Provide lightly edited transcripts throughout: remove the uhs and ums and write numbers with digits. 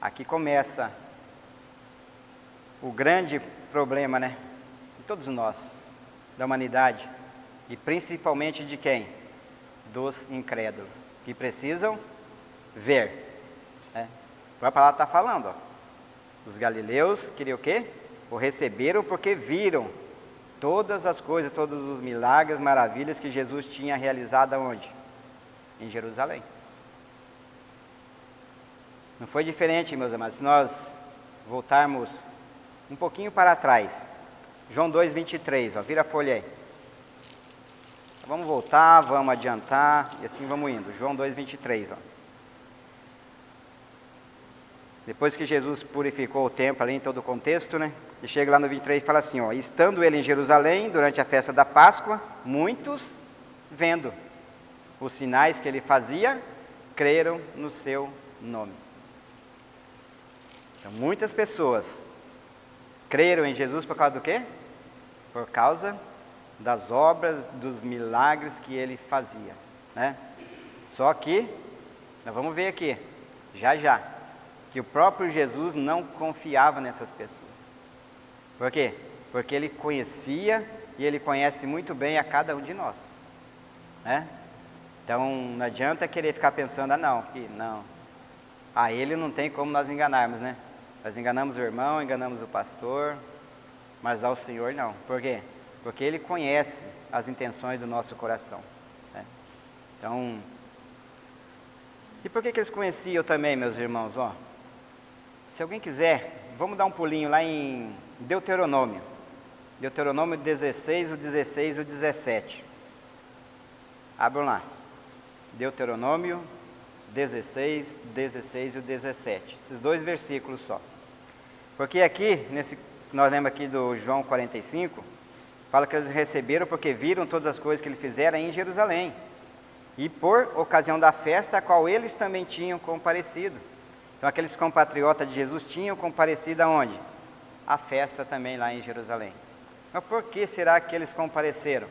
aqui começa o grande problema, né? De todos nós, da humanidade, e principalmente de quem? Dos incrédulos, que precisam ver, né? A palavra está falando, ó. Os galileus queriam o quê? O receberam porque viram todas as coisas, todos os milagres, maravilhas que Jesus tinha realizado aonde? Em Jerusalém. Não foi diferente, meus amados, se nós voltarmos um pouquinho para trás. João 2,23, ó, vira a folha aí. Vamos voltar, vamos adiantar, e assim vamos indo. João 2,23, ó. Depois que Jesus purificou o templo ali em todo o contexto, né? E chega lá no 23 e fala assim, ó. Estando ele em Jerusalém, durante a festa da Páscoa, muitos, vendo os sinais que ele fazia, creram no seu nome. Então, muitas pessoas creram em Jesus por causa do quê? Por causa das obras, dos milagres que ele fazia, né? Só que, nós vamos ver aqui, já, que o próprio Jesus não confiava nessas pessoas. Por quê? Porque ele conhecia e ele conhece muito bem a cada um de nós, né? Então, não adianta querer ficar pensando, não, a ele não tem como nós enganarmos, né? Nós enganamos o irmão, enganamos o pastor, mas ao Senhor não. Por quê? Porque ele conhece as intenções do nosso coração, né? Então, e por que eles conheciam também, meus irmãos? Ó, se alguém quiser, vamos dar um pulinho lá em Deuteronômio 16, o 16 e o 17. Abram lá. Deuteronômio 16 e o 17. Esses dois versículos só. Porque aqui, nós lemos aqui do João 45, fala que eles receberam porque viram todas as coisas que ele fizera em Jerusalém. E por ocasião da festa, a qual eles também tinham comparecido. Então aqueles compatriotas de Jesus tinham comparecido aonde? A festa também lá em Jerusalém. Mas por que será que eles compareceram?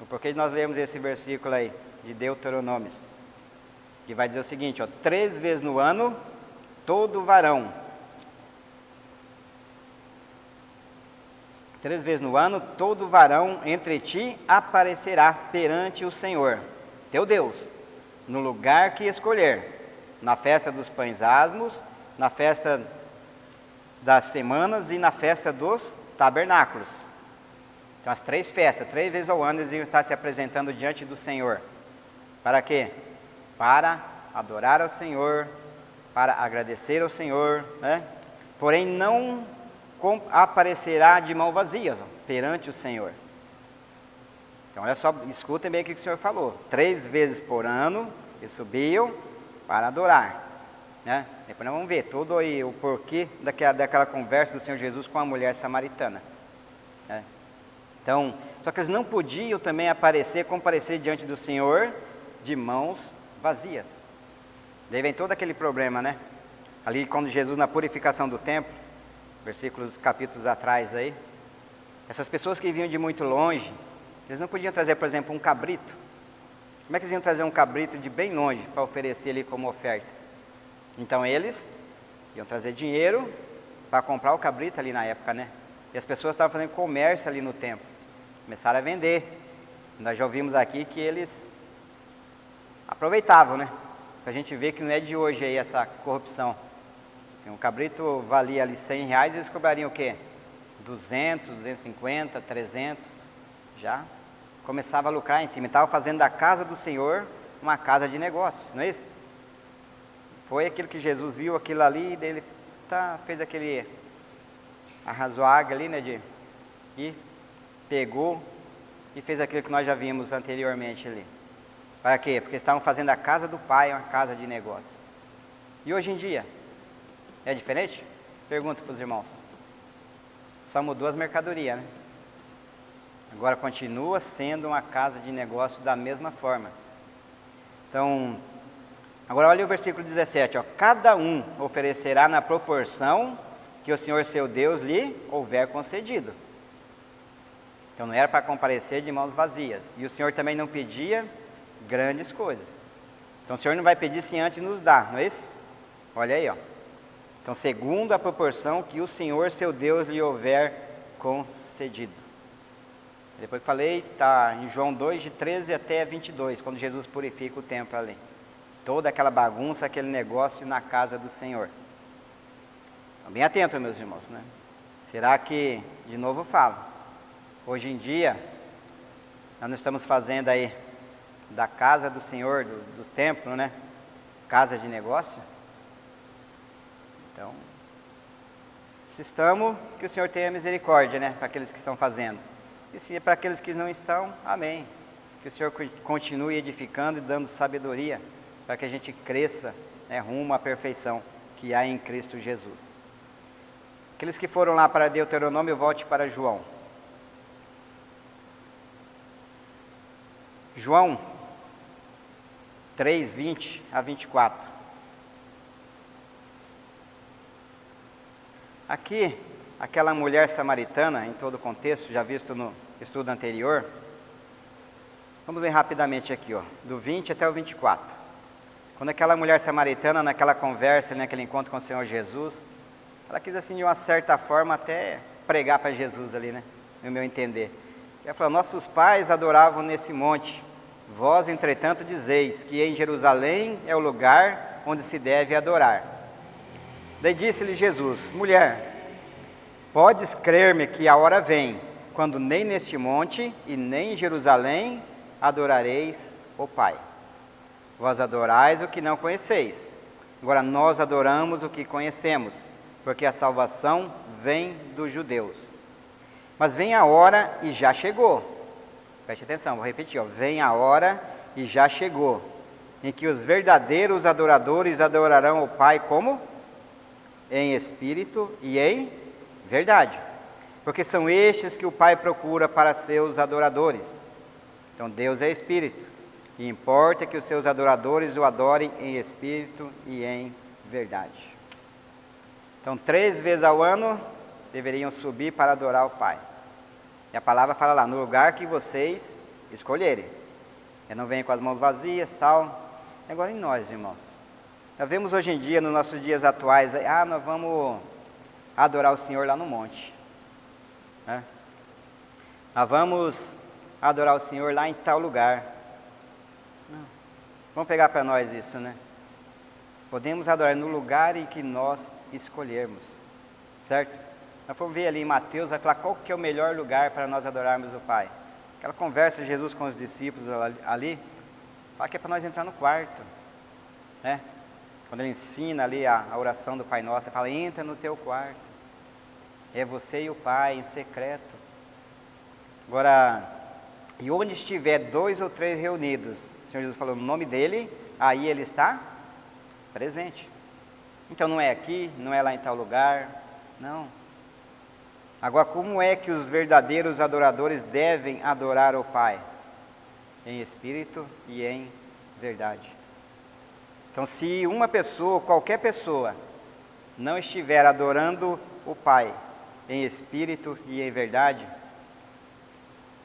Por que nós lemos esse versículo aí, de Deuteronômio, que vai dizer o seguinte, ó, 3 vezes no ano, todo varão. 3 vezes no ano, todo varão entre ti aparecerá perante o Senhor, teu Deus, no lugar que escolher, na festa dos pães asmos, na festa das semanas e na festa dos tabernáculos. Então as 3 festas, 3 vezes ao ano eles iam estar se apresentando diante do Senhor. Para quê? Para adorar ao Senhor, para agradecer ao Senhor, né? Porém não aparecerá de mão vazia perante o Senhor. Então olha só, escutem bem o que o Senhor falou. 3 vezes por ano eles subiam para adorar, né? Depois nós vamos ver todo aí o porquê daquela conversa do Senhor Jesus com a mulher samaritana, né? Então, só que eles não podiam também comparecer diante do Senhor de mãos vazias. Daí vem todo aquele problema, né? Ali quando Jesus na purificação do templo, capítulos atrás aí, essas pessoas que vinham de muito longe, eles não podiam trazer, por exemplo, um cabrito. Como é que eles iam trazer um cabrito de bem longe para oferecer ali como oferta? Então eles iam trazer dinheiro para comprar o cabrito ali na época, né? E as pessoas estavam fazendo comércio ali no templo, começaram a vender. Nós já ouvimos aqui que eles aproveitavam, né? A gente vê que não é de hoje aí essa corrupção. Assim, um cabrito valia ali R$100, eles cobrariam o quê? 200, 250, 300, já começava a lucrar em cima. Estava fazendo da casa do Senhor uma casa de negócios, não é isso? Foi aquilo que Jesus viu, aquilo ali, e dele fez aquele, arrasou a água ali, né, e pegou e fez aquilo que nós já vimos anteriormente ali. Para quê? Porque estavam fazendo a casa do Pai uma casa de negócio. E hoje em dia, é diferente? Pergunto para os irmãos. Só mudou as mercadorias, né? Agora continua sendo uma casa de negócio da mesma forma. Então, agora olha o versículo 17, ó. Cada um oferecerá na proporção que o Senhor seu Deus lhe houver concedido. Então não era para comparecer de mãos vazias. E o Senhor também não pedia grandes coisas. Então o Senhor não vai pedir se antes nos dá, não é isso? Olha aí, ó. Então, segundo a proporção que o Senhor, seu Deus, lhe houver concedido. Depois que falei, está em João 2, de 13 até 22, quando Jesus purifica o templo ali. Toda aquela bagunça, aquele negócio na casa do Senhor. Então, bem atento, meus irmãos, né? Será que, de novo eu falo, hoje em dia, nós não estamos fazendo aí da casa do Senhor, do templo, né? Casa de negócio? Então, se estamos, que o Senhor tenha misericórdia, né? Para aqueles que estão fazendo. E se é para aqueles que não estão, amém. Que o Senhor continue edificando e dando sabedoria para que a gente cresça, né, rumo à perfeição que há em Cristo Jesus. Aqueles que foram lá para Deuteronômio, volte para João. João 3, 20 a 24. Aqui, aquela mulher samaritana, em todo o contexto, já visto no estudo anterior. Vamos ler rapidamente aqui, ó, do 20 até o 24. Quando aquela mulher samaritana, naquela conversa, naquele encontro com o Senhor Jesus, ela quis assim, de uma certa forma, até pregar para Jesus ali, né? No meu entender. Ela falou: nossos pais adoravam nesse monte. Vós, entretanto, dizeis que em Jerusalém é o lugar onde se deve adorar. Daí disse-lhe Jesus: mulher, podes crer-me que a hora vem, quando nem neste monte e nem em Jerusalém adorareis o Pai. Vós adorais o que não conheceis. Agora nós adoramos o que conhecemos, porque a salvação vem dos judeus. Mas vem a hora e já chegou. Preste atenção, vou repetir, ó. Vem a hora e já chegou, em que os verdadeiros adoradores adorarão o Pai como? Em espírito e em verdade. Porque são estes que o Pai procura para seus adoradores. Então Deus é espírito. E importa que os seus adoradores o adorem em espírito e em verdade. Então 3 vezes ao ano deveriam subir para adorar o Pai. E a palavra fala lá, no lugar que vocês escolherem. Eu não venho com as mãos vazias, tal. Agora em nós, irmãos. Nós vemos hoje em dia, nos nossos dias atuais, nós vamos adorar o Senhor lá no monte. Né? Nós vamos adorar o Senhor lá em tal lugar. Não. Vamos pegar para nós isso, né? Podemos adorar no lugar em que nós escolhermos, certo? Nós vamos ver ali em Mateus, vai falar qual que é o melhor lugar para nós adorarmos o Pai. Aquela conversa de Jesus com os discípulos ali, fala que é para nós entrar no quarto, né? Quando ele ensina ali a oração do Pai Nosso, ele fala, entra no teu quarto, é você e o Pai em secreto. Agora, e onde estiver 2 ou 3 reunidos, o Senhor Jesus falou no nome dele, aí ele está presente. Então não é aqui, não é lá em tal lugar, não. Agora, como é que os verdadeiros adoradores devem adorar o Pai? Em espírito e em verdade. Então, se uma pessoa, qualquer pessoa, não estiver adorando o Pai em espírito e em verdade,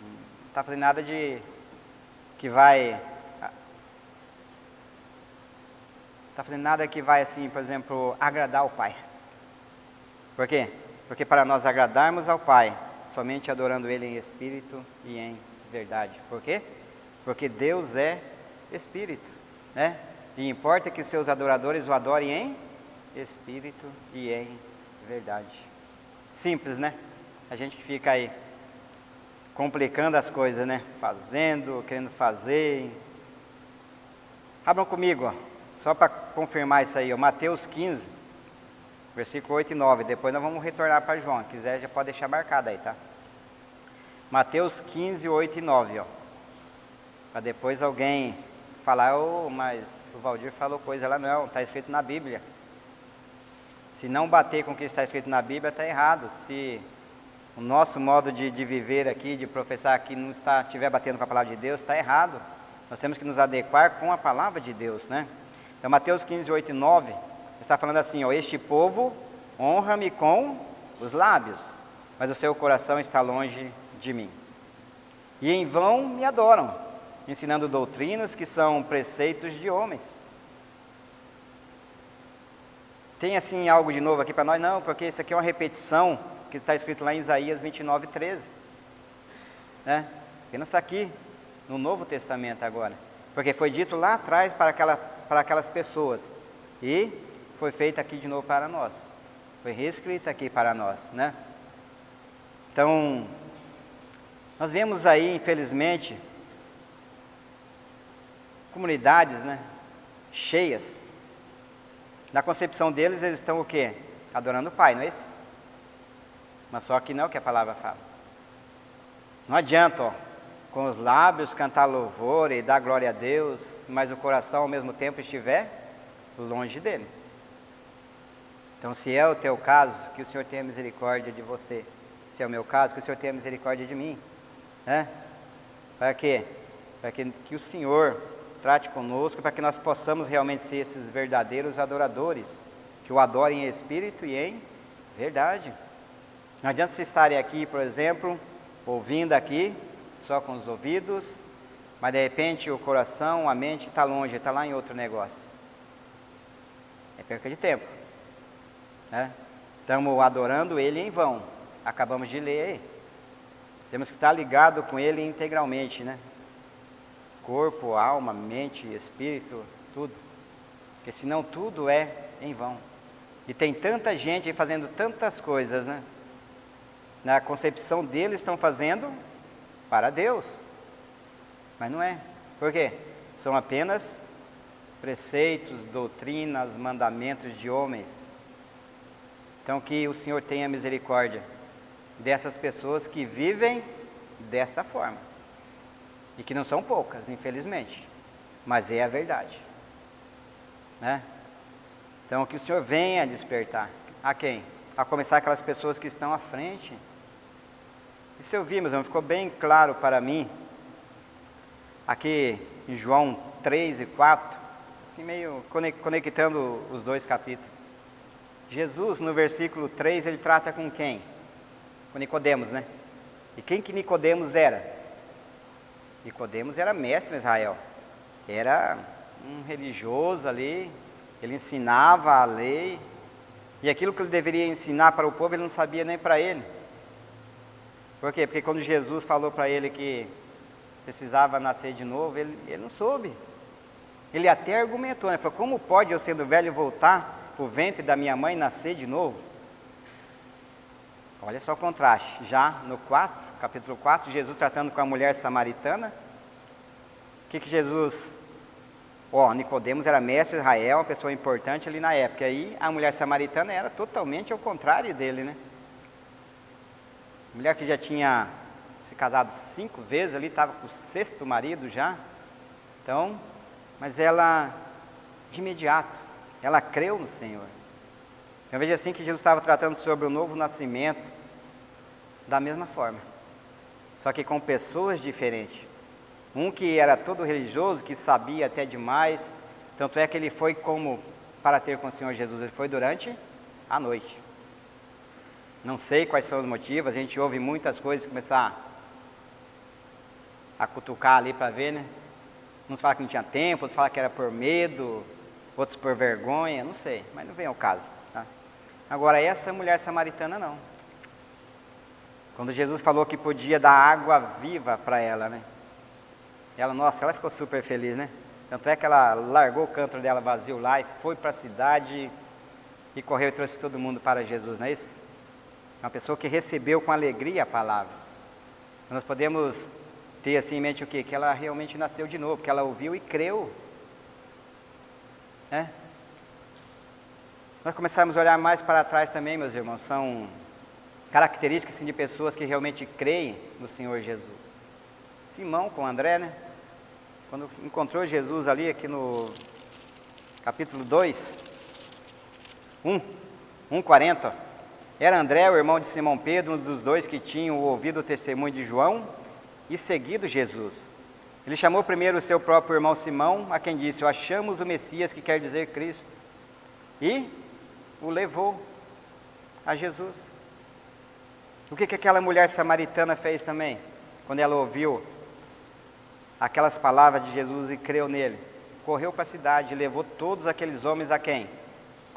não está fazendo nada de que vai... Está fazendo nada que vai, assim, por exemplo, agradar o Pai. Por quê? Porque para nós agradarmos ao Pai, somente adorando Ele em espírito e em verdade. Por quê? Porque Deus é espírito, né? E importa que os seus adoradores o adorem em espírito e em verdade. Simples, né? A gente que fica aí complicando as coisas, né? Fazendo, querendo fazer. Abram comigo, ó, só para confirmar isso aí, ó, Mateus 15, versículo 8 e 9. Depois nós vamos retornar para João. Se quiser, já pode deixar marcado aí, tá? Mateus 15, 8 e 9, ó. Para depois alguém falar, mas o Valdir falou coisa lá. Não, está escrito na Bíblia. Se não bater com o que está escrito na Bíblia, está errado. Se o nosso modo de viver aqui, de professar aqui, não estiver batendo com a palavra de Deus, está errado. Nós temos que nos adequar com a palavra de Deus, né? Então, Mateus 15, 8 e 9, está falando assim, ó, este povo honra-me com os lábios, mas o seu coração está longe de mim. E em vão me adoram, ensinando doutrinas que são preceitos de homens. Tem assim algo de novo aqui para nós? Não, porque isso aqui é uma repetição que está escrito lá em Isaías 29:13. Né? Apenas está aqui no Novo Testamento agora. Porque foi dito lá atrás para aquelas pessoas. E foi feito aqui de novo para nós. Foi reescrito aqui para nós, né? Então, nós vemos aí, infelizmente, comunidades, né, cheias. Na concepção deles, eles estão o quê? Adorando o Pai, não é isso? Mas só que não é o que a palavra fala. Não adianta, ó, com os lábios cantar louvor e dar glória a Deus, mas o coração ao mesmo tempo estiver longe dele. Então, se é o teu caso, que o Senhor tenha misericórdia de você. Se é o meu caso, que o Senhor tenha misericórdia de mim. Né? Para quê? Para que o Senhor trate conosco, para que nós possamos realmente ser esses verdadeiros adoradores, que o adorem em espírito e em verdade. Não adianta vocês estarem aqui, por exemplo, ouvindo aqui, só com os ouvidos, mas de repente o coração, a mente está longe, está lá em outro negócio. É perca de tempo. Né? Estamos adorando Ele em vão. Acabamos de ler aí. Temos que estar ligado com Ele integralmente, né? Corpo, alma, mente, espírito, tudo. Porque senão tudo é em vão. E tem tanta gente aí fazendo tantas coisas, né? Na concepção deles estão fazendo para Deus. Mas não é. Por quê? São apenas preceitos, doutrinas, mandamentos de homens. Então que o Senhor tenha misericórdia dessas pessoas que vivem desta forma. E que não são poucas, infelizmente. Mas é a verdade. Né? Então que o Senhor venha despertar. A quem? A começar aquelas pessoas que estão à frente. Isso eu vi, mas ficou bem claro para mim. Aqui em João 3 e 4. Assim meio conectando os dois capítulos. Jesus, no versículo 3, ele trata com quem? Com Nicodemos, né? E quem que Nicodemos era? Nicodemos era mestre em Israel. Era um religioso ali. Ele ensinava a lei. E aquilo que ele deveria ensinar para o povo, ele não sabia nem para ele. Por quê? Porque quando Jesus falou para ele que precisava nascer de novo, ele não soube. Ele até argumentou, né? Falou, como pode eu sendo velho voltar para o ventre da minha mãe nascer de novo? Olha só o contraste. Já no capítulo 4, Jesus tratando com a mulher samaritana. O que Jesus... Nicodemos era mestre de Israel, uma pessoa importante ali na época. Aí a mulher samaritana era totalmente ao contrário dele, né? Mulher que já tinha se casado 5 vezes ali, estava com o 6º marido já. Então, mas ela, de imediato, ela creu no Senhor. Eu vejo assim que Jesus estava tratando sobre o novo nascimento da mesma forma. Só que com pessoas diferentes. Um que era todo religioso, que sabia até demais. Tanto é que ele foi como para ter com o Senhor Jesus. Ele foi durante a noite. Não sei quais são os motivos. A gente ouve muitas coisas começar a cutucar ali para ver, né? Uns falam que não tinha tempo, outros falam que era por medo, outros por vergonha, não sei, mas não vem ao caso. Tá? Agora, essa mulher samaritana não. Quando Jesus falou que podia dar água viva para ela, né? Ela ficou super feliz, né? Tanto é que ela largou o cântaro dela vazio lá e foi para a cidade e correu e trouxe todo mundo para Jesus, não é isso? É uma pessoa que recebeu com alegria a palavra. Nós podemos ter assim em mente o quê? Que ela realmente nasceu de novo, que ela ouviu e creu. Né? Nós começarmos a olhar mais para trás também, meus irmãos, são características assim, de pessoas que realmente creem no Senhor Jesus. Simão com André, né? Quando encontrou Jesus ali, aqui no capítulo 2, 1:40, era André, o irmão de Simão Pedro, um dos dois que tinham ouvido o testemunho de João e seguido Jesus. Ele chamou primeiro o seu próprio irmão Simão, a quem disse, achamos o Messias, que quer dizer Cristo, e o levou a Jesus. O que aquela mulher samaritana fez também, quando ela ouviu aquelas palavras de Jesus e creu nele? Correu para a cidade e levou todos aqueles homens a quem?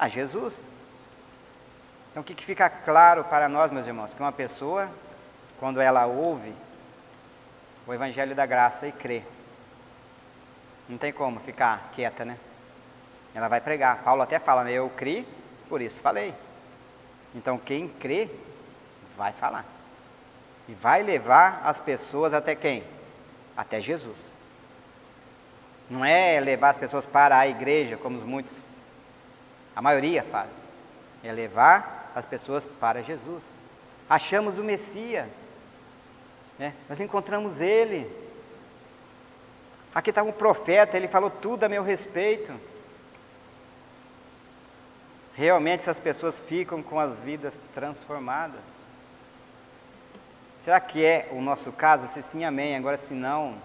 a Jesus. Então o que fica claro para nós, meus irmãos? Que uma pessoa, quando ela ouve o Evangelho da Graça e crê, não tem como ficar quieta, né? Ela vai pregar. Paulo até fala, né? Eu criei, por isso falei. Então quem crê, vai falar. E vai levar as pessoas até quem? Até Jesus. Não é levar as pessoas para a igreja, como muitos, a maioria faz. É levar as pessoas para Jesus. Achamos o Messias, né? Nós encontramos Ele. Aqui está um profeta, ele falou tudo a meu respeito. Realmente essas pessoas ficam com as vidas transformadas. Será que é o nosso caso? Se sim, amém. Agora, se não,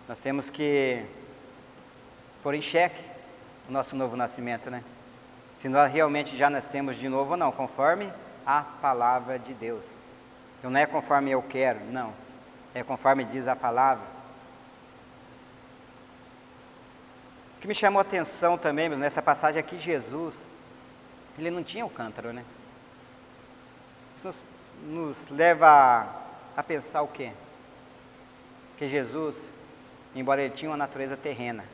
nós temos que pôr em xeque o nosso novo nascimento, né? Se nós realmente já nascemos de novo ou não, conforme a palavra de Deus. Então não é conforme eu quero, não. É conforme diz a palavra. O que me chamou a atenção também, nessa passagem aqui, Jesus, ele não tinha o cântaro, né? Isso nos leva a pensar o quê? Que Jesus, embora ele tinha uma natureza terrena,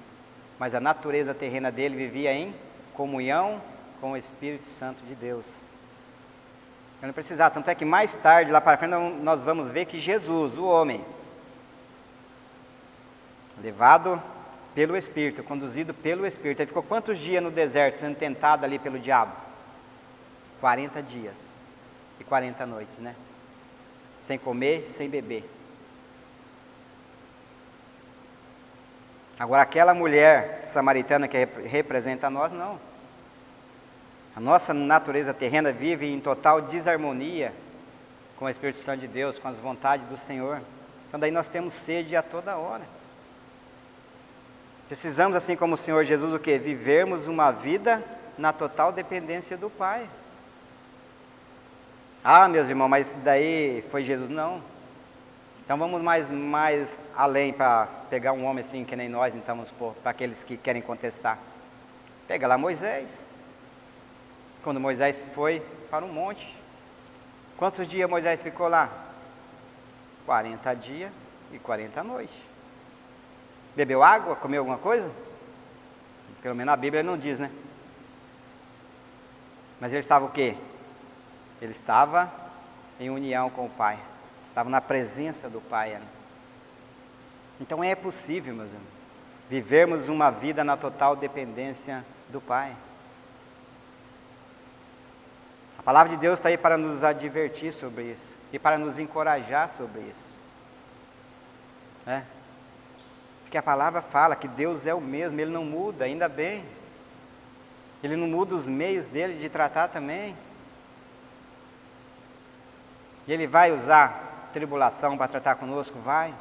mas a natureza terrena dele vivia em comunhão com o Espírito Santo de Deus. Ele não precisava, tanto é que mais tarde, lá para frente, nós vamos ver que Jesus, o homem, levado pelo Espírito, conduzido pelo Espírito, ele ficou quantos dias no deserto sendo tentado ali pelo diabo? 40 dias e 40 noites, né? Sem comer, sem beber. Agora aquela mulher samaritana que representa a nós, não. A nossa natureza terrena vive em total desarmonia com o Espírito Santo de Deus, com as vontades do Senhor. Então daí nós temos sede a toda hora. Precisamos, assim como o Senhor Jesus, o quê? Vivermos uma vida na total dependência do Pai. Ah, meus irmãos, mas daí foi Jesus? Não. Então vamos mais além para pegar um homem assim que nem nós, então vamos supor, para aqueles que querem contestar. Pega lá Moisés. Quando Moisés foi para um monte, quantos dias Moisés ficou lá? 40 dias e 40 noites. Bebeu água? Comeu alguma coisa? Pelo menos a Bíblia não diz, né? Mas ele estava o quê? Ele estava em união com o Pai. Estava na presença do Pai. Então é possível, meus irmãos, vivermos uma vida na total dependência do Pai. A palavra de Deus está aí para nos advertir sobre isso e para nos encorajar sobre isso, né? Porque a palavra fala que Deus é o mesmo, Ele não muda, ainda bem. Ele não muda os meios dele de tratar também. E Ele vai usar tribulação para tratar conosco? Vai.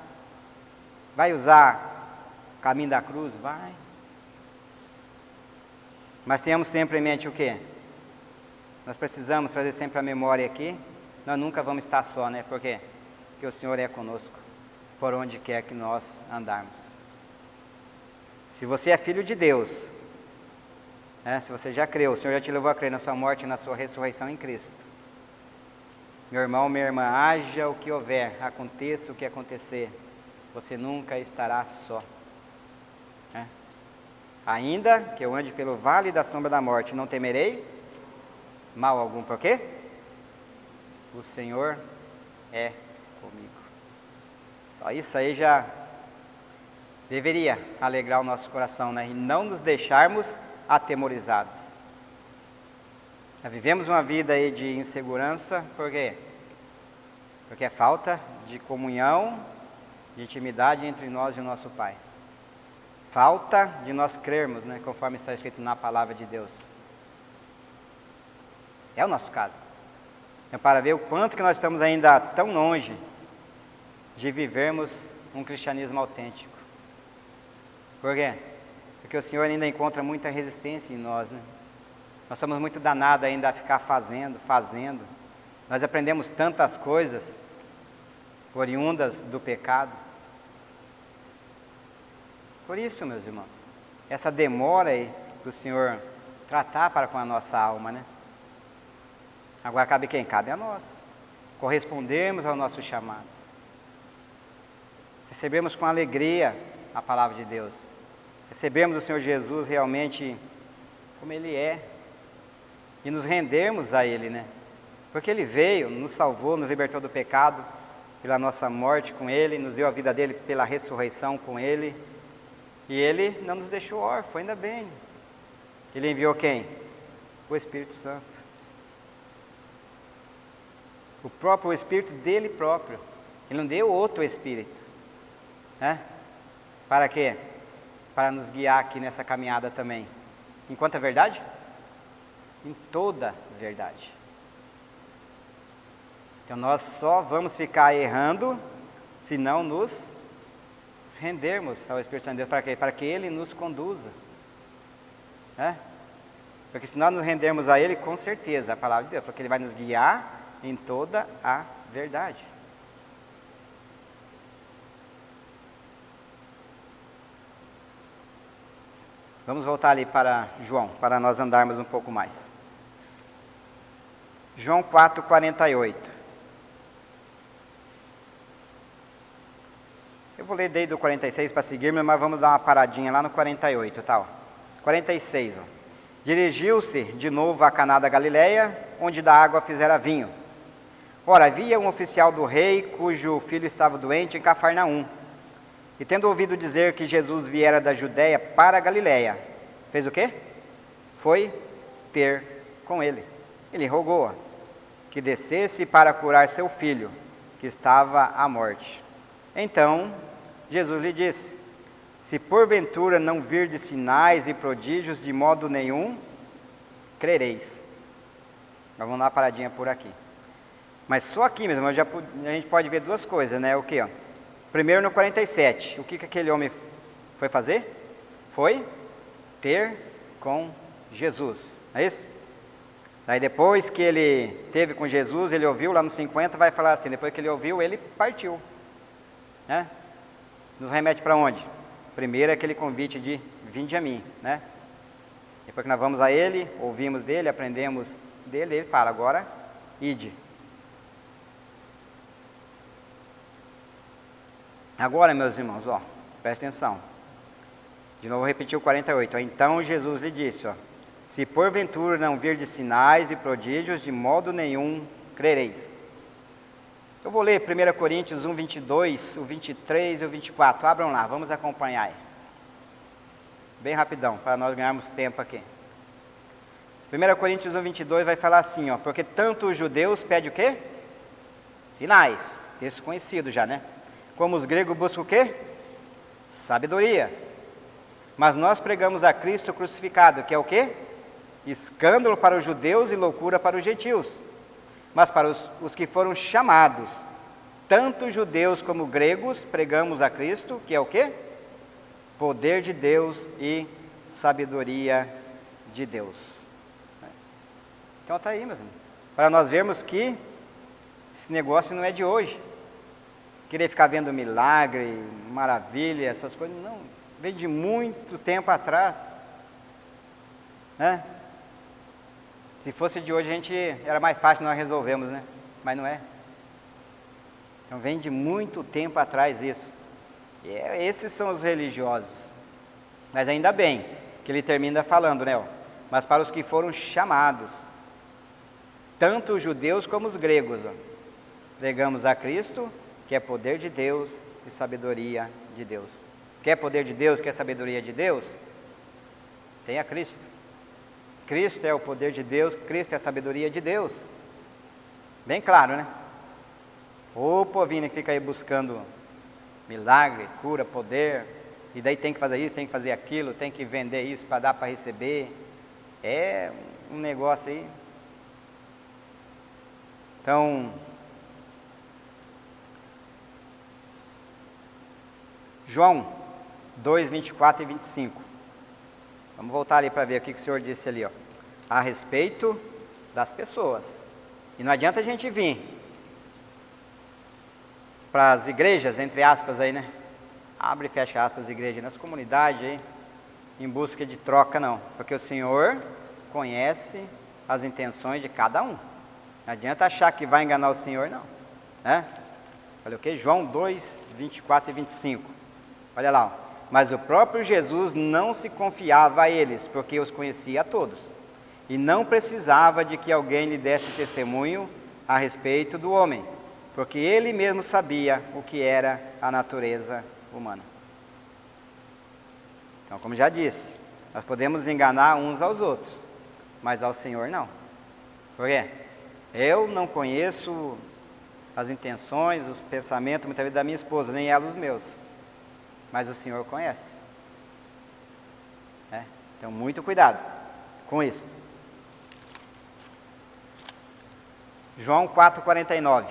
Vai usar o caminho da cruz? Vai. Mas tenhamos sempre em mente o quê? Nós precisamos trazer sempre a memória aqui. Nós nunca vamos estar só, né? Por quê? Porque o Senhor é conosco, por onde quer que nós andarmos. Se você é filho de Deus, né? Se você já creu, o Senhor já te levou a crer na sua morte e na sua ressurreição em Cristo. Meu irmão, minha irmã, haja o que houver, aconteça o que acontecer, você nunca estará só, né? Ainda que eu ande pelo vale da sombra da morte, não temerei mal algum. Por quê? O Senhor é comigo. Só isso aí já deveria alegrar o nosso coração, né? E não nos deixarmos atemorizados. Nós vivemos uma vida aí de insegurança, por quê? Porque é falta de comunhão, de intimidade entre nós e o nosso Pai. Falta de nós crermos, né? Conforme está escrito na palavra de Deus. É o nosso caso. Então, para ver o quanto que nós estamos ainda tão longe de vivermos um cristianismo autêntico. Por quê? Porque o Senhor ainda encontra muita resistência em nós, né? Nós somos muito danados ainda a ficar fazendo. Nós aprendemos tantas coisas oriundas do pecado. Por isso, meus irmãos, essa demora aí do Senhor tratar para com a nossa alma, né? Agora cabe quem? Cabe a nós. Correspondermos ao nosso chamado. Recebemos com alegria a palavra de Deus. Recebemos o Senhor Jesus realmente como Ele é. E nos rendermos a Ele, né? Porque Ele veio, nos salvou, nos libertou do pecado, pela nossa morte com Ele, nos deu a vida dEle pela ressurreição com Ele. E Ele não nos deixou órfãos, ainda bem. Ele enviou quem? O Espírito Santo. O próprio Espírito dele próprio. Ele não deu outro Espírito. Né? Para quê? Para nos guiar aqui nessa caminhada também. Em quanta verdade? Em toda verdade. Então nós só vamos ficar errando se não nos rendermos ao Espírito Santo de Deus. Para quê? Para que Ele nos conduza. Né? Porque se nós nos rendermos a Ele, com certeza, a palavra de Deus, porque Ele vai nos guiar em toda a verdade. Vamos voltar ali para João, para nós andarmos um pouco mais. João 4:48. Eu vou ler desde o 46 para seguir, mas vamos dar uma paradinha lá no 48, tá? 46, ó. Dirigiu-se de novo a Caná da Galileia, onde da água fizera vinho. Ora, havia um oficial do rei, cujo filho estava doente em Cafarnaum. E tendo ouvido dizer que Jesus viera da Judéia para a Galileia, fez o quê? Foi ter com ele. Ele rogou que descesse para curar seu filho, que estava à morte. Então, Jesus lhe disse: se porventura não virdes sinais e prodígios de modo nenhum, crereis. Nós vamos dar uma paradinha por aqui. Mas só aqui mesmo, a gente pode ver duas coisas, né? O que? Primeiro no 47, o que aquele homem foi fazer? Foi ter com Jesus, não é isso? Daí depois que ele teve com Jesus, ele ouviu, lá no 50 vai falar assim, depois que ele ouviu, ele partiu. Né? Nos remete para onde? Primeiro é aquele convite de vinde a mim, né? Depois que nós vamos a ele, ouvimos dele, aprendemos dele, ele fala, agora ide. Agora, meus irmãos, ó, presta atenção. De novo, repetiu o 48. Então Jesus lhe disse, ó, se porventura não virdes sinais e prodígios, de modo nenhum crereis. Eu vou ler 1 Coríntios 1, 22, o 23 e o 24. Abram lá, vamos acompanhar aí. Bem rapidão, para nós ganharmos tempo aqui. 1 Coríntios 1, 22 vai falar assim, ó, porque tanto os judeus pedem o quê? Sinais, texto conhecido já, né? Como os gregos buscam o quê? Sabedoria. Mas nós pregamos a Cristo crucificado, que é o quê? Escândalo para os judeus e loucura para os gentios. Mas para os que foram chamados, tanto judeus como gregos, pregamos a Cristo, que é o quê? Poder de Deus e sabedoria de Deus. Então está aí, meus irmãos. Para nós vermos que esse negócio não é de hoje. Querer ficar vendo milagre, maravilha, essas coisas, não. Vem de muito tempo atrás. Né? Se fosse de hoje, era mais fácil nós resolvemos, né? Mas não é. Então vem de muito tempo atrás isso. E esses são os religiosos. Mas ainda bem que ele termina falando, né? Mas para os que foram chamados, tanto os judeus como os gregos, ó, pregamos a Cristo, que é poder de Deus e sabedoria de Deus. Quer poder de Deus, quer sabedoria de Deus? Tenha Cristo. Cristo é o poder de Deus, Cristo é a sabedoria de Deus. Bem claro, né? O povinho que fica aí buscando milagre, cura, poder, e daí tem que fazer isso, tem que fazer aquilo, tem que vender isso para dar para receber. É um negócio aí. Então, João 2, 24 e 25. Vamos voltar ali para ver o que o Senhor disse ali, ó, a respeito das pessoas. E não adianta a gente vir para as igrejas, entre aspas aí, né? Abre e fecha aspas, igreja, nas comunidades aí, em busca de troca, não. Porque o Senhor conhece as intenções de cada um. Não adianta achar que vai enganar o Senhor, não. Né? Olha o que? João 2, 24 e 25. Olha lá. Ó. Mas o próprio Jesus não se confiava a eles, porque os conhecia a todos. E não precisava de que alguém lhe desse testemunho a respeito do homem, porque ele mesmo sabia o que era a natureza humana. Então, como já disse, nós podemos enganar uns aos outros, mas ao Senhor não. Por quê? Eu não conheço as intenções, os pensamentos, muitas vezes, da minha esposa, nem ela os meus. Mas o Senhor conhece. Né? Então, muito cuidado com isso. João 4,49.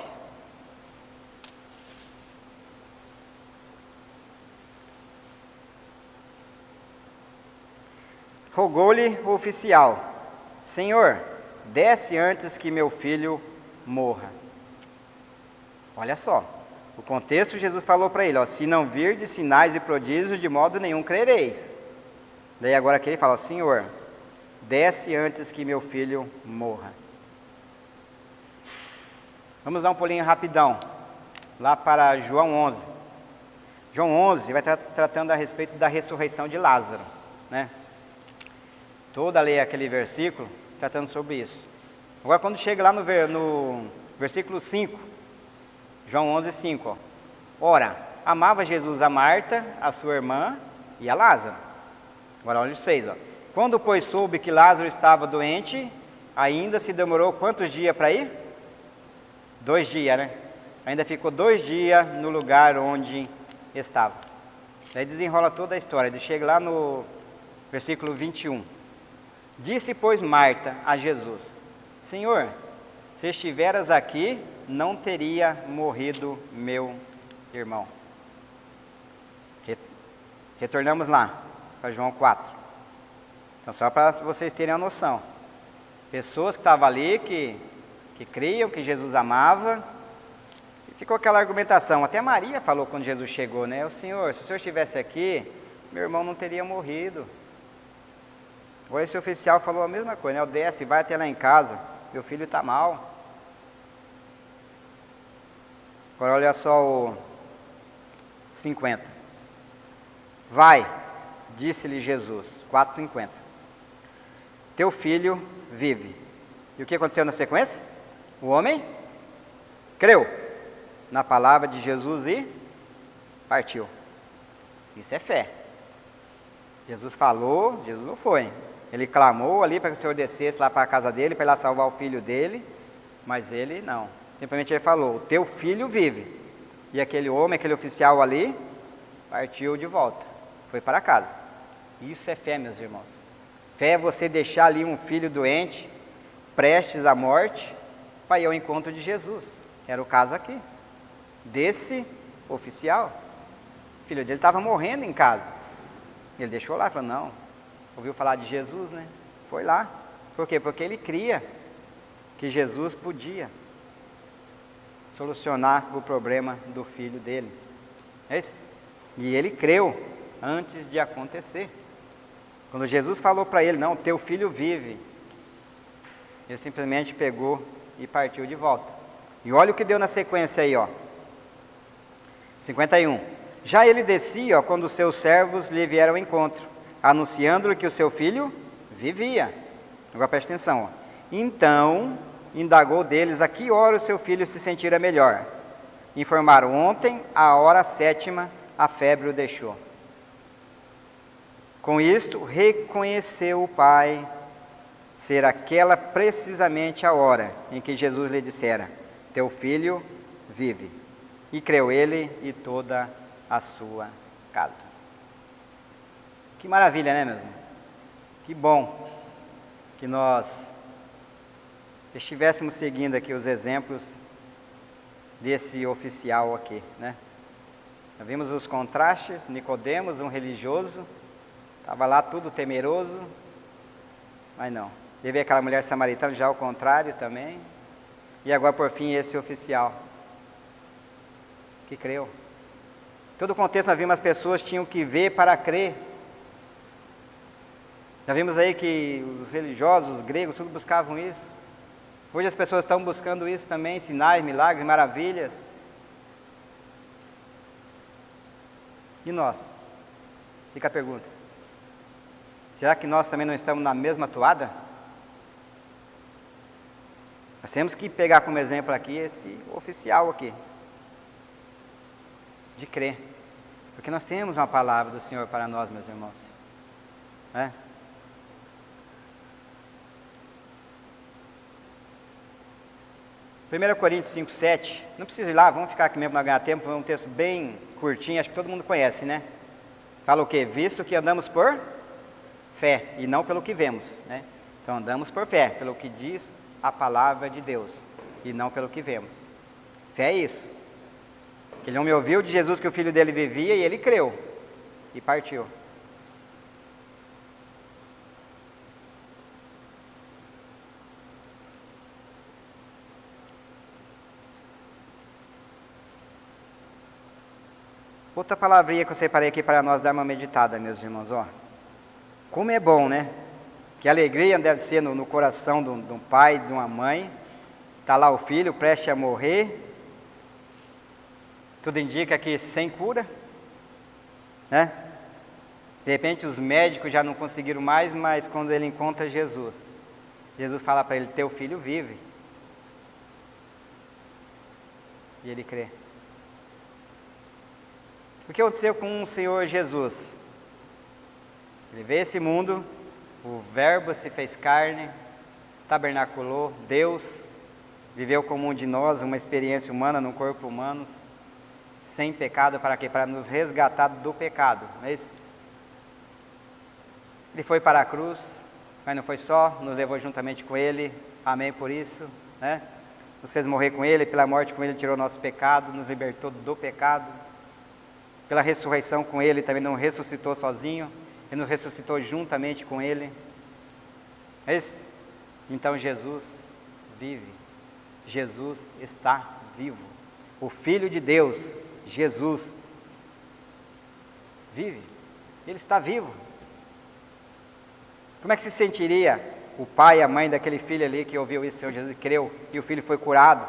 Rogou-lhe o oficial: Senhor, desce antes que meu filho morra. Olha só, o contexto, Jesus falou para ele, ó, se não virdes sinais e prodígios, de modo nenhum crereis. Daí agora aqui ele fala, ó, Senhor, desce antes que meu filho morra. Vamos dar um pulinho rapidão, lá para João 11. João 11 vai tratando a respeito da ressurreição de Lázaro, né? Toda a lei, aquele versículo, tratando sobre isso. Agora, quando chega lá no versículo 5, João 11, 5, ó. Ora, amava Jesus a Marta, a sua irmã e a Lázaro. Agora, olha o 6, ó. Quando, pois, soube que Lázaro estava doente, ainda se demorou quantos dias para ir? 2 dias, né? Ainda ficou 2 dias no lugar onde estava. Daí desenrola toda a história. Ele chega lá no versículo 21. Disse, pois, Marta a Jesus: Senhor, se estiveras aqui, não teria morrido meu irmão. Retornamos lá, para João 4. Então, só para vocês terem a noção. Pessoas que estavam ali, que criam que Jesus amava, e ficou aquela argumentação. Até Maria falou quando Jesus chegou, né? O Senhor, se o Senhor estivesse aqui, meu irmão não teria morrido. Agora esse oficial falou a mesma coisa, né? Desce, vai até lá em casa, meu filho está mal. Agora olha só o 50. Vai, disse-lhe Jesus, 4,50. Teu filho vive. E o que aconteceu na sequência? O homem creu na palavra de Jesus e partiu. Isso é fé. Jesus falou, Jesus não foi. Ele clamou ali para que o Senhor descesse lá para a casa dele, para ir lá salvar o filho dele, mas ele não. Simplesmente ele falou, teu filho vive. E aquele homem, aquele oficial ali, partiu de volta, foi para casa. Isso é fé, meus irmãos. Fé é você deixar ali um filho doente, prestes à morte, para ir ao encontro de Jesus. Era o caso aqui, desse oficial. O filho dele estava morrendo em casa. Ele deixou lá, falou, não, ouviu falar de Jesus, né? Foi lá. Por quê? Porque ele cria que Jesus podia solucionar o problema do filho dele. É isso? E ele creu antes de acontecer. Quando Jesus falou para ele, não, teu filho vive, ele simplesmente pegou e partiu de volta. E olha o que deu na sequência aí, ó. 51. Já ele descia, ó, quando os seus servos lhe vieram ao encontro, anunciando-lhe que o seu filho vivia. Agora preste atenção, ó. Então indagou deles a que hora o seu filho se sentira melhor. Informaram ontem, à hora 7ª, a febre o deixou. Com isto, reconheceu o pai ser aquela precisamente a hora em que Jesus lhe dissera, teu filho vive. E creu ele e toda a sua casa. Que maravilha, né, mesmo? Que bom que nós estivéssemos seguindo aqui os exemplos desse oficial aqui, né? Nós vimos os contrastes, Nicodemos, um religioso, estava lá tudo temeroso, mas não. Teve aquela mulher samaritana, já ao contrário também, e agora por fim esse oficial, que creu. Todo o contexto nós vimos as pessoas tinham que ver para crer. Já vimos aí que os religiosos, os gregos, tudo buscavam isso. Hoje as pessoas estão buscando isso também, sinais, milagres, maravilhas. E nós? Fica a pergunta. Será que nós também não estamos na mesma toada? Nós temos que pegar como exemplo aqui esse oficial aqui, de crer. Porque nós temos uma palavra do Senhor para nós, meus irmãos. Né? 1 Coríntios 5,7, não precisa ir lá, vamos ficar aqui mesmo para ganhar tempo, é um texto bem curtinho, acho que todo mundo conhece, né? Fala o quê? Visto que andamos por fé e não pelo que vemos, né? Então andamos por fé, pelo que diz a palavra de Deus e não pelo que vemos. Fé é isso. Aquele homem ouviu de Jesus que o filho dele vivia e ele creu e partiu. Outra palavrinha que eu separei aqui para nós dar uma meditada, meus irmãos, ó. Como é bom, né? Que alegria deve ser no coração de um pai, de uma mãe. Está lá o filho, prestes a morrer. Tudo indica que sem cura, né? De repente os médicos já não conseguiram mais, mas quando ele encontra Jesus, Jesus fala para ele, teu filho vive. E ele crê. O que aconteceu com o Senhor Jesus? Ele veio a esse mundo, o Verbo se fez carne, tabernaculou, Deus viveu como um de nós, uma experiência humana, num corpo humano, sem pecado, para quê? Para nos resgatar do pecado, não é isso? Ele foi para a cruz, mas não foi só, nos levou juntamente com Ele, amém por isso, né? Nos fez morrer com Ele, pela morte com Ele tirou nosso pecado, nos libertou do pecado. Pela ressurreição com Ele, também não ressuscitou sozinho, Ele nos ressuscitou juntamente com Ele. É isso? Então Jesus vive, Jesus está vivo. O Filho de Deus, Jesus, vive, Ele está vivo. Como é que se sentiria o pai e a mãe daquele filho ali que ouviu isso, Senhor Jesus, e creu, e o filho foi curado?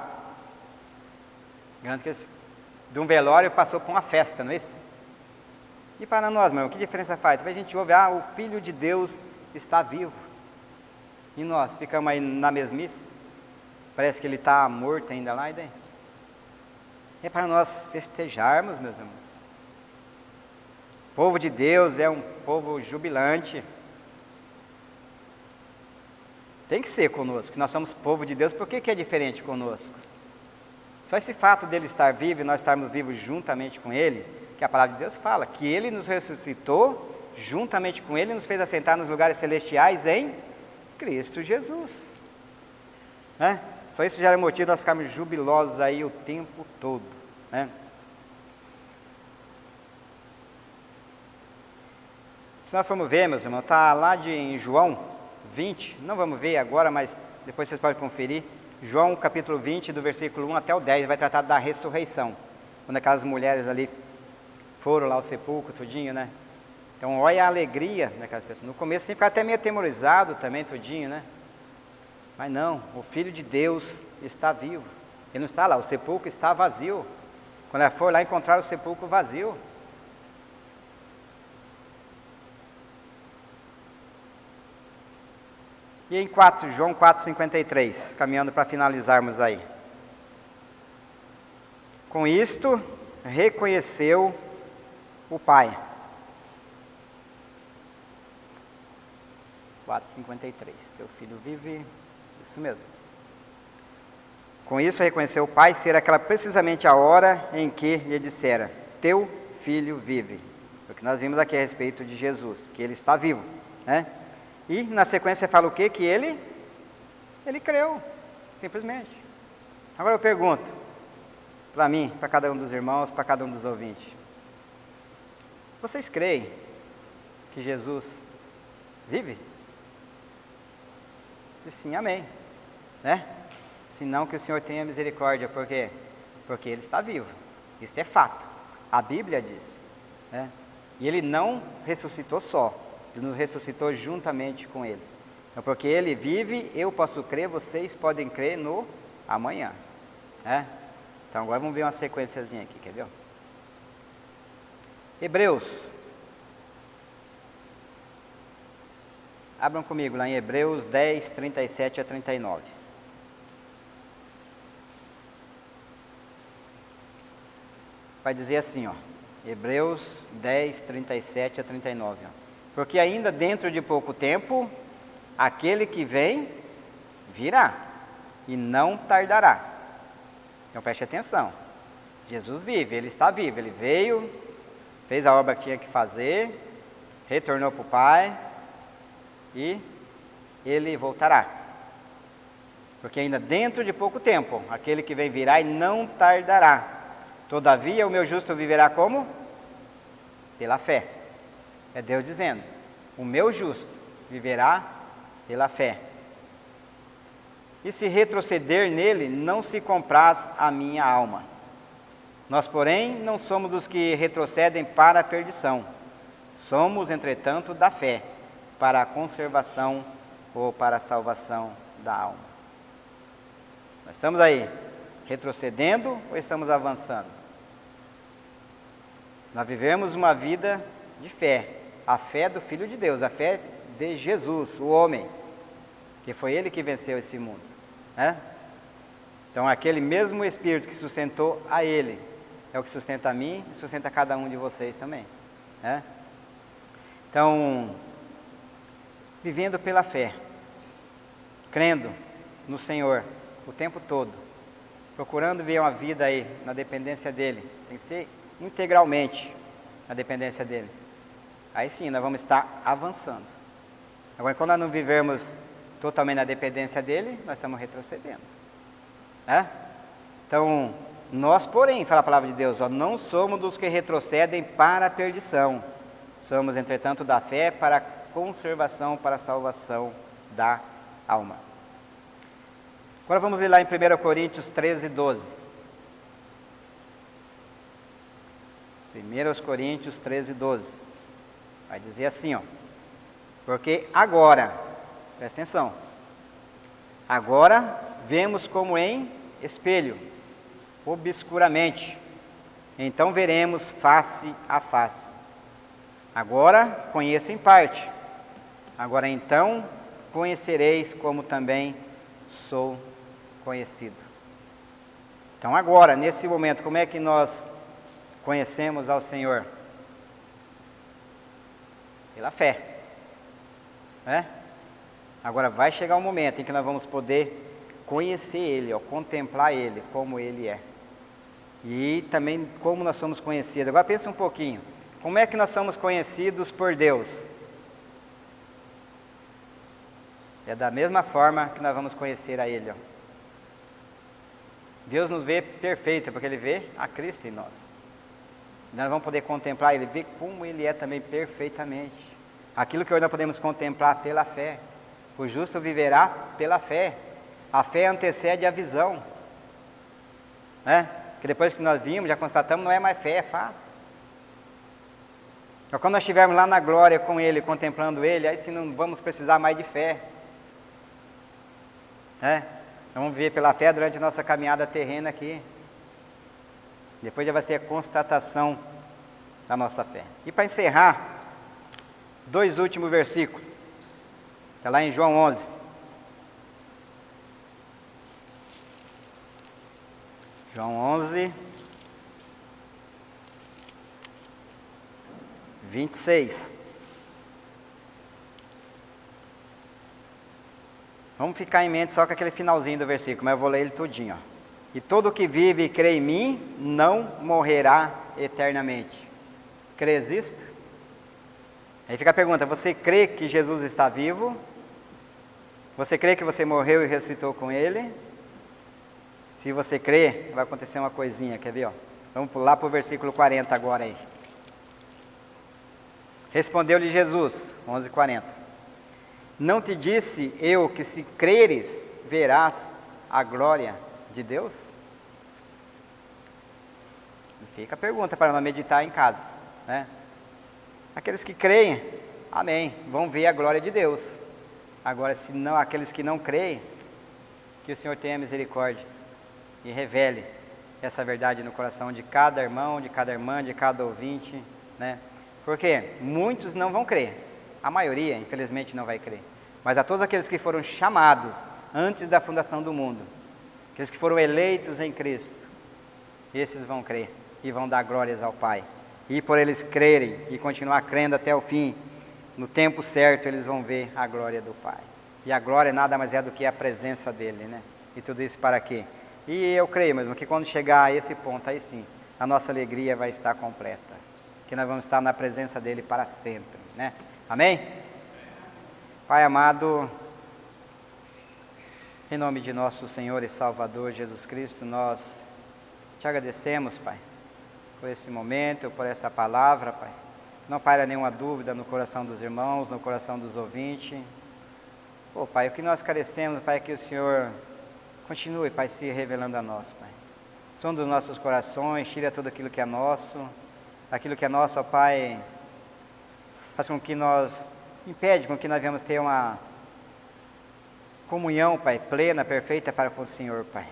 Garanto que eles de um velório passou para uma festa, não é isso? E para nós, meu irmão, que diferença faz? Talvez a gente ouve, o Filho de Deus está vivo. E nós ficamos aí na mesmice? Parece que ele está morto ainda lá, e daí? É para nós festejarmos, meus irmãos. O povo de Deus é um povo jubilante. Tem que ser conosco, que nós somos povo de Deus, por que é diferente conosco? Só esse fato dele estar vivo e nós estarmos vivos juntamente com ele, que a palavra de Deus fala, que ele nos ressuscitou, juntamente com ele nos fez assentar nos lugares celestiais em Cristo Jesus. Né? Só isso já era motivo de nós ficarmos jubilosos aí o tempo todo. Né? Se nós formos ver, meus irmãos, está lá em João 20, não vamos ver agora, mas depois vocês podem conferir. João capítulo 20, do versículo 1 até o 10, vai tratar da ressurreição. Quando aquelas mulheres ali foram lá ao sepulcro, tudinho, né? Então, olha a alegria daquelas pessoas. No começo, você fica até meio atemorizado também, tudinho, né? Mas não, o Filho de Deus está vivo. Ele não está lá, o sepulcro está vazio. Quando ela for lá, encontrar o sepulcro vazio. E em João 4,53, caminhando para finalizarmos aí. Com isto, reconheceu o Pai. 4,53, teu filho vive, isso mesmo. Com isso, reconheceu o Pai ser aquela precisamente a hora em que lhe dissera, teu filho vive. O que nós vimos aqui a respeito de Jesus, que ele está vivo, né? E na sequência fala o quê? Que ele creu, simplesmente. Agora eu pergunto, para mim, para cada um dos irmãos, para cada um dos ouvintes. Vocês creem que Jesus vive? Se sim, amém. Né? Se não, que o Senhor tenha misericórdia. Por quê? Porque Ele está vivo. Isso é fato. A Bíblia diz. Né? E Ele não ressuscitou só. Ele nos ressuscitou juntamente com Ele. Então, porque Ele vive, eu posso crer, vocês podem crer no amanhã. Né? Então, agora vamos ver uma sequenciazinha aqui, quer ver? Hebreus. Abram comigo lá em Hebreus 10, 37 a 39. Vai dizer assim, ó. Hebreus 10, 37 a 39. Ó. Porque ainda dentro de pouco tempo, aquele que vem, virá, e não tardará. Então preste atenção. Jesus vive, Ele está vivo. Ele veio, fez a obra que tinha que fazer, retornou para o Pai, e Ele voltará. Porque ainda dentro de pouco tempo, aquele que vem virá e não tardará. Todavia o meu justo viverá como? Pela fé. É Deus dizendo, o meu justo viverá pela fé. E se retroceder nele, não se compraz a minha alma. Nós, porém, não somos dos que retrocedem para a perdição. Somos, entretanto, da fé, para a conservação ou para a salvação da alma. Nós estamos aí, retrocedendo ou estamos avançando? Nós vivemos uma vida de fé, a fé do Filho de Deus, a fé de Jesus, o homem, que foi Ele que venceu esse mundo, né? Então aquele mesmo Espírito que sustentou a Ele, é o que sustenta a mim e sustenta cada um de vocês também, né? Então, vivendo pela fé, crendo no Senhor o tempo todo, procurando ver uma vida aí na dependência dEle, tem que ser integralmente na dependência dEle. Aí sim, nós vamos estar avançando. Agora, quando nós não vivermos totalmente na dependência dEle, nós estamos retrocedendo, né? Então, nós, porém, fala a palavra de Deus, ó, não somos dos que retrocedem para a perdição. Somos, entretanto, da fé para a conservação, para a salvação da alma. Agora vamos ler lá em 1 Coríntios 13, 12. 1 Coríntios 13, 12. Vai dizer assim, ó. Porque agora, presta atenção, agora vemos como em espelho, obscuramente, então veremos face a face. Agora conheço em parte, agora então conhecereis como também sou conhecido. Então agora, nesse momento, como é que nós conhecemos ao Senhor? Pela fé, né? Agora vai chegar um momento em que nós vamos poder conhecer Ele, ó, contemplar Ele, como Ele é. E também como nós somos conhecidos. Agora pensa um pouquinho, como é que nós somos conhecidos por Deus? É da mesma forma que nós vamos conhecer a Ele, ó. Deus nos vê perfeito, porque Ele vê a Cristo em nós. Nós vamos poder contemplar Ele, ver como Ele é também perfeitamente. Aquilo que hoje nós podemos contemplar pela fé. O justo viverá pela fé. A fé antecede a visão, né? Que depois que nós vimos, já constatamos, não é mais fé, é fato. Então, quando nós estivermos lá na glória com Ele, contemplando Ele, aí sim não vamos precisar mais de fé, né? Vamos viver pela fé durante a nossa caminhada terrena aqui. Depois já vai ser a constatação da nossa fé. E para encerrar, 2 últimos versículos. Está lá em João 11. João 11, 26. Vamos ficar em mente só com aquele finalzinho do versículo, mas eu vou ler ele tudinho, ó. E todo que vive e crê em mim, não morrerá eternamente. Crês isto? Aí fica a pergunta, você crê que Jesus está vivo? Você crê que você morreu e ressuscitou com Ele? Se você crê, vai acontecer uma coisinha, quer ver? Ó? Vamos pular para o versículo 40 agora aí. Respondeu-lhe Jesus, 11:40. Não te disse eu que se creres, verás a glória de Deus? Fica a pergunta para nós meditar em casa, né? Aqueles que creem, amém, vão ver a glória de Deus. Agora, se não, aqueles que não creem, que o Senhor tenha misericórdia e revele essa verdade no coração de cada irmão, de cada irmã, de cada ouvinte, né? Porque muitos não vão crer, a maioria, infelizmente, não vai crer. Mas a todos aqueles que foram chamados antes da fundação do mundo, aqueles que foram eleitos em Cristo, esses vão crer e vão dar glórias ao Pai. E por eles crerem e continuar crendo até o fim, no tempo certo eles vão ver a glória do Pai. E a glória nada mais é do que a presença dEle, né? E tudo isso para quê? E eu creio mesmo que quando chegar a esse ponto, aí sim, a nossa alegria vai estar completa. Que nós vamos estar na presença dEle para sempre, né? Amém? Pai amado, em nome de nosso Senhor e Salvador Jesus Cristo, nós te agradecemos, Pai, por esse momento, por essa palavra, Pai. Não paira nenhuma dúvida no coração dos irmãos, no coração dos ouvintes. Pai, o que nós carecemos, Pai, é que o Senhor continue, Pai, se revelando a nós, Pai. Sonda os nossos corações, tira tudo aquilo que é nosso, ó Pai, faz com que nós, impede com que nós venhamos ter uma comunhão, Pai, plena, perfeita para com o Senhor, Pai.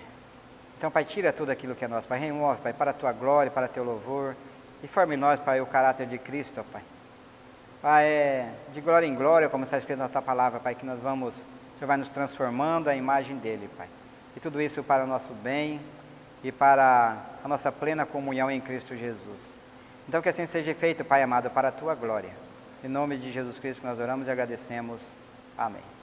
Então, Pai, tira tudo aquilo que é nosso, Pai, remove, Pai, para a Tua glória, para Teu louvor, e forme em nós, Pai, o caráter de Cristo, ó Pai. Pai, de glória em glória, como está escrito na Tua palavra, Pai, que nós vamos, o Senhor vai nos transformando à imagem dEle, Pai. E tudo isso para o nosso bem e para a nossa plena comunhão em Cristo Jesus. Então, que assim seja feito, Pai amado, para a Tua glória. Em nome de Jesus Cristo que nós oramos e agradecemos. Amém.